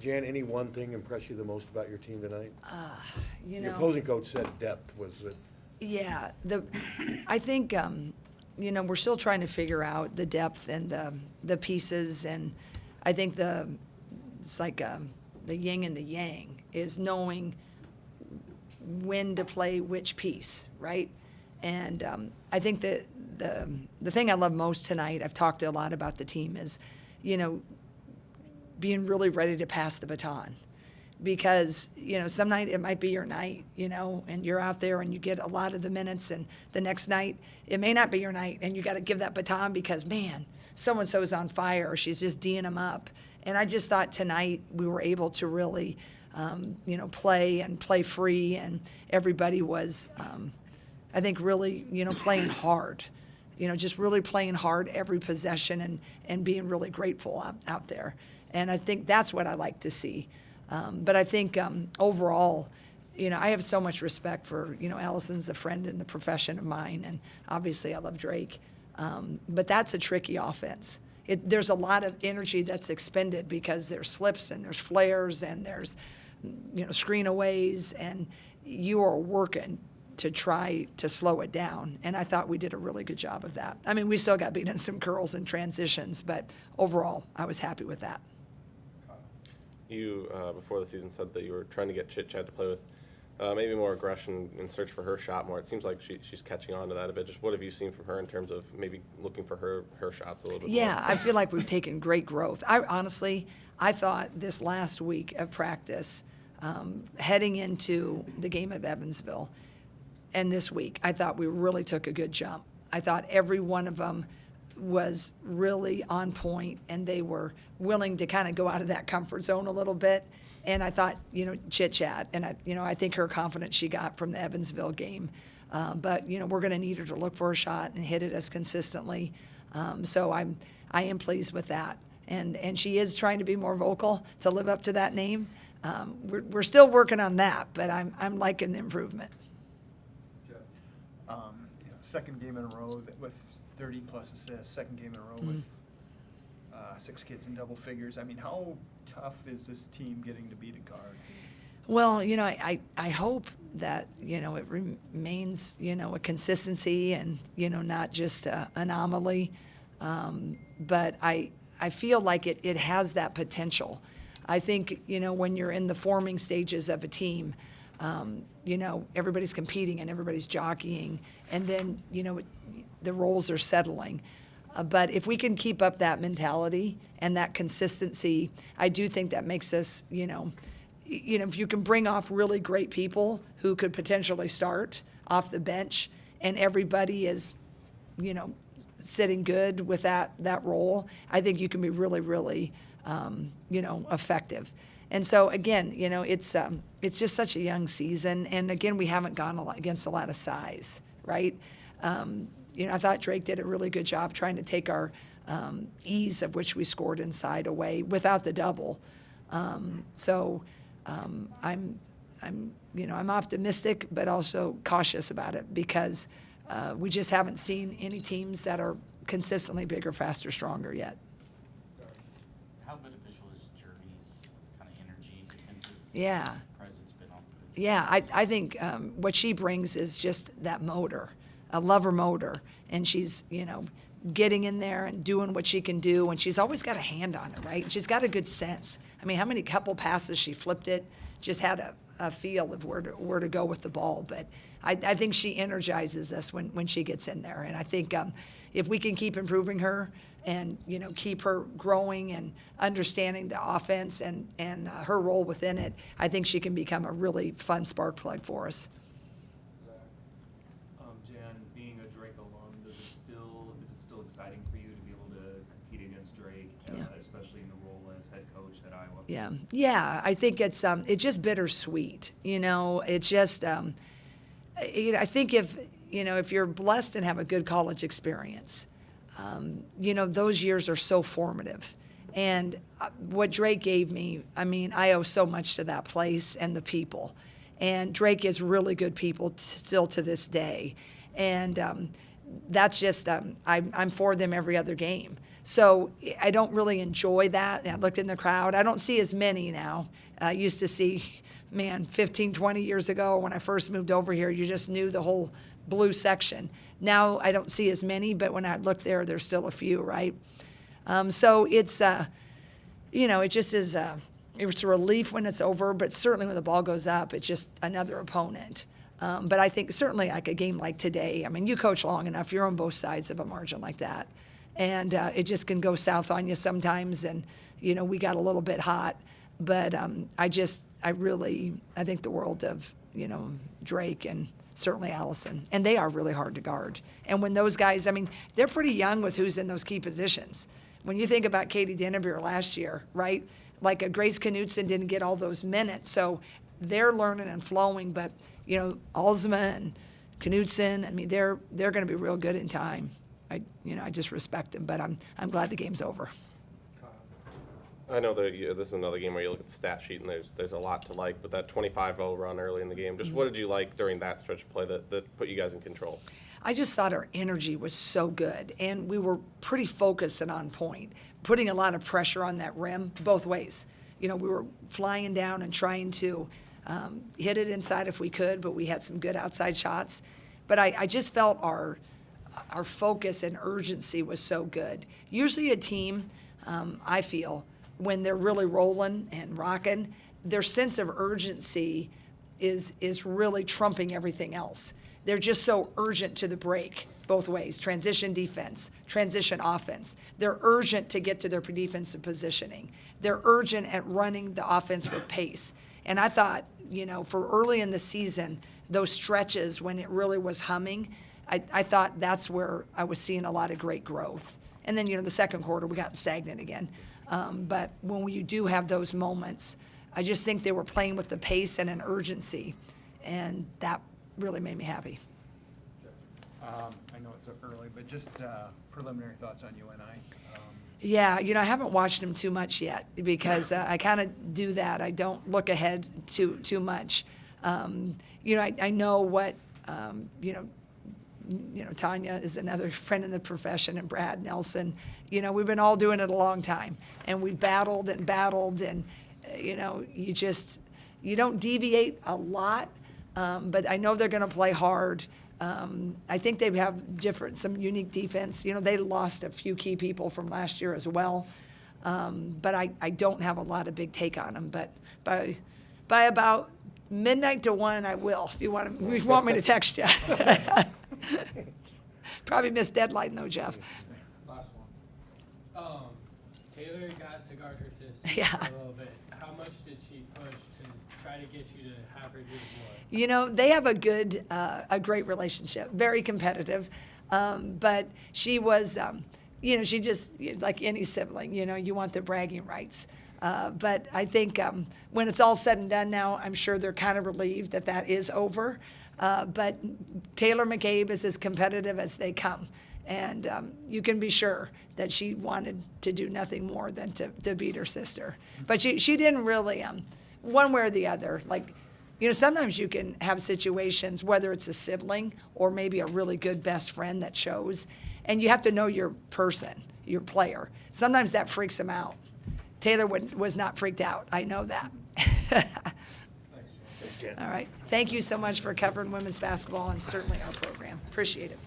Jan, any one thing impressed you the most about your team tonight? Your Know, opposing coach said depth was it. yeah, I think, we're still trying to figure out the depth and the pieces, and I think it's like the yin and the yang is knowing when to play which piece, right? And I think that the thing I love most tonight, I've talked a lot about the team, is, being really ready to pass the baton. Because, some night it might be your night, and you're out there and you get a lot of the minutes, and the next night it may not be your night, and you got to give that baton because, man, so-and-so is on fire, or she's just D'ing them up. And I just thought tonight we were able to really, play free, and everybody was, I think, really, playing hard. Just really playing hard every possession and being really grateful out there. And I think that's what I like to see. But I think overall, I have so much respect for, Allison's a friend in the profession of mine, and obviously I love Drake. But that's a tricky offense. There's a lot of energy that's expended because there's slips and there's flares and there's, screen-aways, and you are working to try to slow it down. And I thought we did a really good job of that. I mean, we still got beat in some curls and transitions, but overall, I was happy with that. You, before the season, said that you were trying to get Chit Chat to play with maybe more aggression and search for her shot more. It seems like she's catching on to that a bit. Just what have you seen from her in terms of maybe looking for her shots a little bit more? Yeah, I feel like we've taken great growth. I thought this last week of practice, heading into the game of Evansville, and this week, I thought we really took a good jump. I thought every one of them was really on point, and they were willing to kind of go out of that comfort zone a little bit. And I thought, Chit Chat, and I think her confidence she got from the Evansville game. But we're going to need her to look for a shot and hit it as consistently. So I am pleased with that, and she is trying to be more vocal to live up to that name. We're still working on that, but I'm liking the improvement. Second game in a row with 30-plus assists, second game in a row with 6 kids in double figures. I mean, how tough is this team getting to beat a guard? Well, I hope that, it remains, a consistency and, not just an anomaly. But I feel like it has that potential. I think, when you're in the forming stages of a team, everybody's competing and everybody's jockeying, and then, the roles are settling. But if we can keep up that mentality and that consistency, I do think that makes us, if you can bring off really great people who could potentially start off the bench, and everybody is, sitting good with that role, I think you can be really, really, effective. And so again, it's just such a young season, and again, we haven't gone against a lot of size, right? I thought Drake did a really good job trying to take our ease of which we scored inside away without the double. So I'm optimistic, but also cautious about it because we just haven't seen any teams that are consistently bigger, faster, stronger yet. How beneficial is Journey's kind of energy, defensive presence been on? Yeah, I think what she brings is just that motor. I love her motor, and she's, getting in there and doing what she can do, and she's always got a hand on it, right? She's got a good sense. I mean, how many couple passes she flipped it, just had a feel of where to go with the ball. But I think she energizes us when she gets in there, and I think if we can keep improving her and, keep her growing and understanding the offense and her role within it, I think she can become a really fun spark plug for us. Jan, being a Drake alum, is it still exciting for you to be able to compete against Drake, especially in the role as head coach at Iowa? Yeah. I think it's just bittersweet. It's just I think if you're blessed and have a good college experience, those years are so formative. And what Drake gave me, I owe so much to that place and the people. And Drake is really good people still to this day. And that's just, I'm for them every other game. So I don't really enjoy that. I looked in the crowd. I don't see as many now. I used to see, man, 15, 20 years ago when I first moved over here, you just knew the whole blue section. Now I don't see as many, but when I look there, there's still a few, right? So it's, it just is, it's a relief when it's over, but certainly when the ball goes up, it's just another opponent. But I think certainly like a game like today, I mean, you coach long enough, you're on both sides of a margin like that. And it just can go south on you sometimes. And, we got a little bit hot. But I think the world of, Drake and certainly Allison. And they are really hard to guard. And when those guys, I mean, they're pretty young with who's in those key positions. When you think about Katie Dennebeer last year, right? Like a Grace Knutson didn't get all those minutes. So they're learning and flowing. But, Alzma and Knutson, I mean, they're going to be real good in time. I just respect them, but I'm glad the game's over. I know that this is another game where you look at the stat sheet and there's a lot to like, but that 25-0 run early in the game, just what did you like during that stretch of play that put you guys in control? I just thought our energy was so good, and we were pretty focused and on point, putting a lot of pressure on that rim both ways. We were flying down and trying to hit it inside if we could, but we had some good outside shots. But I just felt our focus and urgency was so good. Usually a team, I feel, when they're really rolling and rocking, their sense of urgency is really trumping everything else. They're just so urgent to the break both ways, transition defense, transition offense. They're urgent to get to their defensive positioning. They're urgent at running the offense with pace. And I thought, for early in the season, those stretches when it really was humming, I thought that's where I was seeing a lot of great growth. And then, the second quarter, we got stagnant again. But when you do have those moments, I just think they were playing with the pace and an urgency, and that really made me happy. I know it's early, but just preliminary thoughts on UNI. Yeah, I haven't watched them too much yet because I kind of do that. I don't look ahead too much. I know what, Tanya is another friend in the profession, and Brad Nelson. We've been all doing it a long time, and we battled, and you don't deviate a lot, but I know they're going to play hard. I think they have some unique defense. They lost a few key people from last year as well, but I don't have a lot of big take on them. But by about midnight to 1, I will. If you want me to text you. Probably missed deadline though, Jeff. Last one. Taylor got to guard her sister Yeah. a little bit. How much did she push to try to get you to have her do more? They have a great relationship, very competitive. But she was, she just, like any sibling, you want the bragging rights. But I think when it's all said and done now, I'm sure they're kind of relieved that is over. But Taylor McCabe is as competitive as they come. And you can be sure that she wanted to do nothing more than to beat her sister. But she didn't really, one way or the other, like, sometimes you can have situations, whether it's a sibling or maybe a really good best friend that shows, and you have to know your person, your player. Sometimes that freaks them out. Taylor was not freaked out. I know that. All right. Thank you so much for covering women's basketball and certainly our program. Appreciate it.